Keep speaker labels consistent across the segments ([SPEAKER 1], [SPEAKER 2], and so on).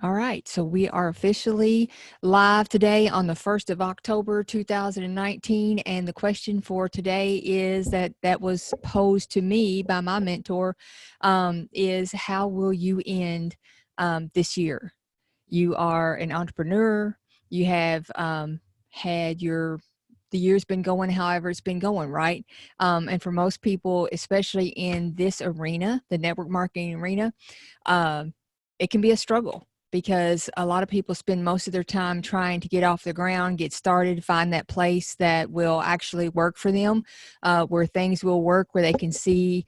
[SPEAKER 1] All right, so we are officially live today on the 1st of October, 2019. And the question for today is that was posed to me by my mentor, is how will you end this year? You are an entrepreneur. You have had the year's been going however it's been going, right? And for most people, especially in this arena, the network marketing arena, um, it can be a struggle because a lot of people spend most of their time trying to get off the ground, get started, find that place that will actually work for them, where things will work, where they can see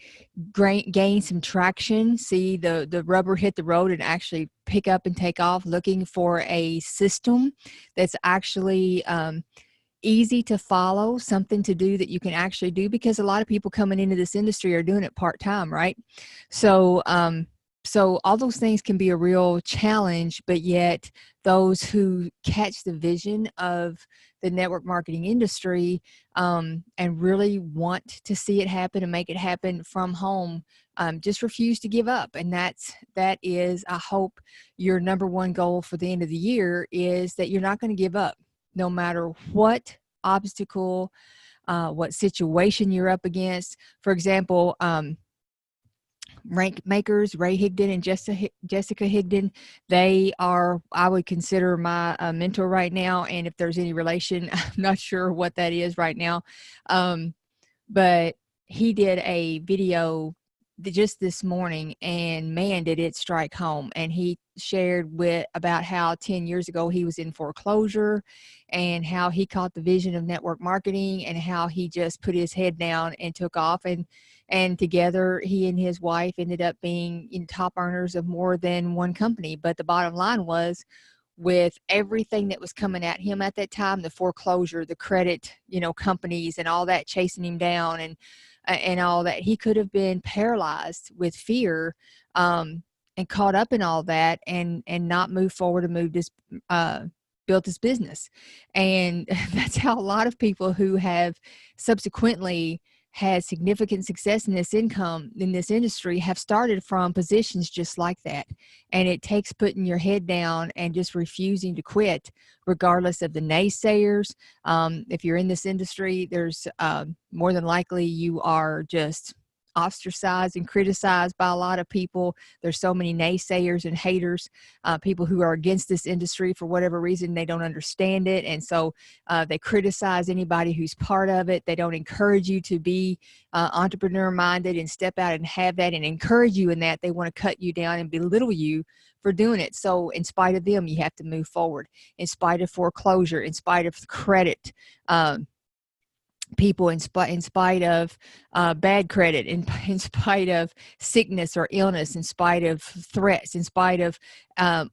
[SPEAKER 1] gain some traction, see the rubber hit the road and actually pick up and take off, looking for a system that's actually easy to follow, something to do that you can actually do, because a lot of people coming into this industry are doing it part-time, right? So all those things can be a real challenge, but yet those who catch the vision of the network marketing industry and really want to see it happen and make it happen from home, just refuse to give up. And that is, I hope, your number one goal for the end of the year, is that you're not going to give up no matter what obstacle, what situation you're up against. For example, rank makers Ray Higdon and Jessica Higdon, they are, I would consider, my mentor right now. And if there's any relation, I'm not sure what that is right now. But he did a video just this morning, and man, did it strike home. And he shared about how 10 years ago he was in foreclosure, and how he caught the vision of network marketing, and how he just put his head down and took off. And together, he and his wife ended up being top earners of more than one company. But the bottom line was, with everything that was coming at him at that time, the foreclosure, the credit, companies and all that chasing him down, and all that, he could have been paralyzed with fear, and caught up in all that, and not move forward and built his business. And that's how a lot of people who have subsequently had significant success in this industry have started from positions just like that. And it takes putting your head down and just refusing to quit, regardless of the naysayers. If you're in this industry, there's more than likely you are just ostracized and criticized by a lot of people. There's so many naysayers and haters, people who are against this industry for whatever reason. They don't understand it, and so they criticize anybody who's part of it. They don't encourage you to be entrepreneur minded and step out and have that and encourage you in that. They want to cut you down and belittle you for doing it. So in spite of them, you have to move forward. In spite of foreclosure, in spite of credit, people, in spite of bad credit, in spite of sickness or illness, in spite of threats, in spite of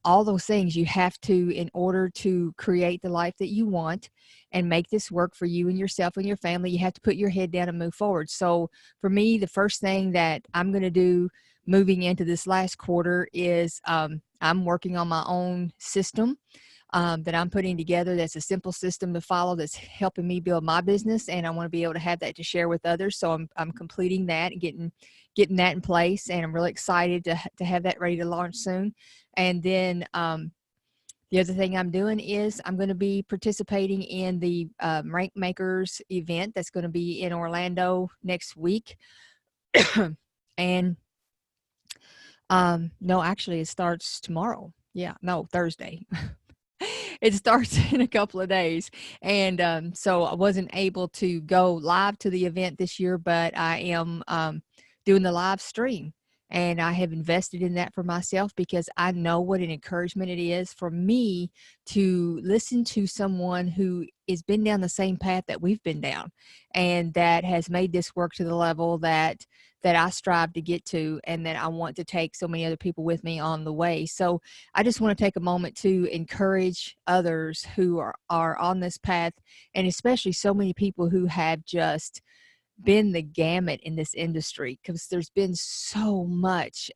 [SPEAKER 1] all those things, you have to, in order to create the life that you want and make this work for you and yourself and your family, you have to put your head down and move forward. So for me, the first thing that I'm going to do moving into this last quarter is I'm working on my own system that I'm putting together. That's a simple system to follow, that's helping me build my business, and I want to be able to have that to share with others. So I'm completing that and getting that in place, and I'm really excited to have that ready to launch soon. And then the other thing I'm doing is I'm going to be participating in the Rank Makers event that's going to be in Orlando next week. And no, actually, it starts tomorrow. Yeah, no, Thursday. It starts in a couple of days. And so I wasn't able to go live to the event this year, but I am doing the live stream. And I have invested in that for myself, because I know what an encouragement it is for me to listen to someone who has been down the same path that we've been down, and that has made this work to the level that I strive to get to, and that I want to take so many other people with me on the way. So I just want to take a moment to encourage others who are on this path, and especially so many people who have just been the gamut in this industry, because there's been so much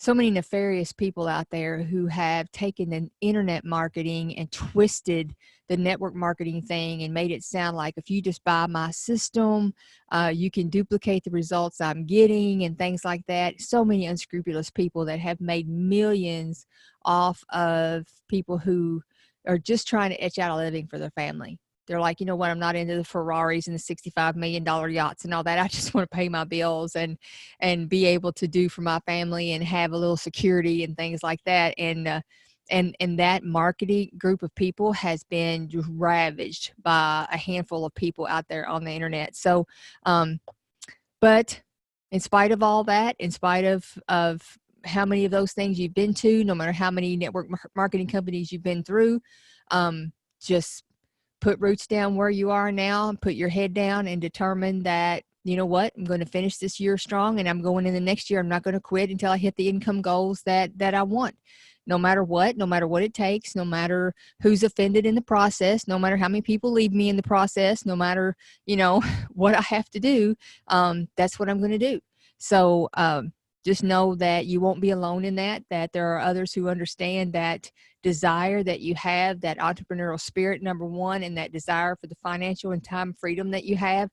[SPEAKER 1] so many nefarious people out there who have taken the internet marketing and twisted the network marketing thing and made it sound like if you just buy my system, you can duplicate the results I'm getting and things like that. So many unscrupulous people that have made millions off of people who are just trying to etch out a living for their family. They're like, you know what, I'm not into the Ferraris and the $65 million yachts and all that. I just want to pay my bills and be able to do for my family and have a little security and things like that. And that marketing group of people has been just ravaged by a handful of people out there on the internet. So, but in spite of all that, in spite of how many of those things you've been to, no matter how many network marketing companies you've been through, just put roots down where you are now and put your head down and determine that, you know what, I'm going to finish this year strong and I'm going in the next year. I'm not going to quit until I hit the income goals that I want. No matter what it takes, no matter who's offended in the process, no matter how many people leave me in the process, no matter, what I have to do, that's what I'm going to do. So, just know that you won't be alone in that there are others who understand that desire that you have, that entrepreneurial spirit, number one, and that desire for the financial and time freedom that you have.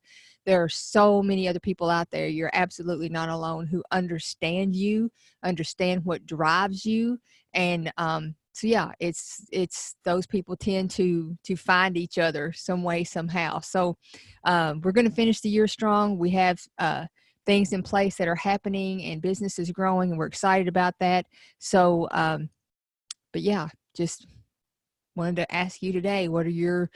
[SPEAKER 1] There are so many other people out there. You're absolutely not alone who understand you, understand what drives you. And so yeah, it's those people tend to find each other some way, somehow. So we're going to finish the year strong. We have things in place that are happening and business is growing and we're excited about that. So, but yeah, just wanted to ask you today, what are your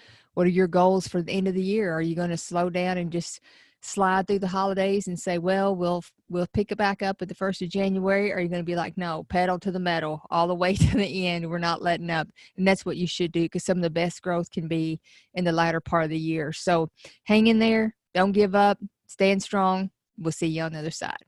[SPEAKER 1] goals for the end of the year? Are you going to slow down and just slide through the holidays and say, well, we'll pick it back up at the 1st of January? Or are you going to be like, no, pedal to the metal all the way to the end? We're not letting up. And that's what you should do, because some of the best growth can be in the latter part of the year. So hang in there. Don't give up. Stand strong. We'll see you on the other side.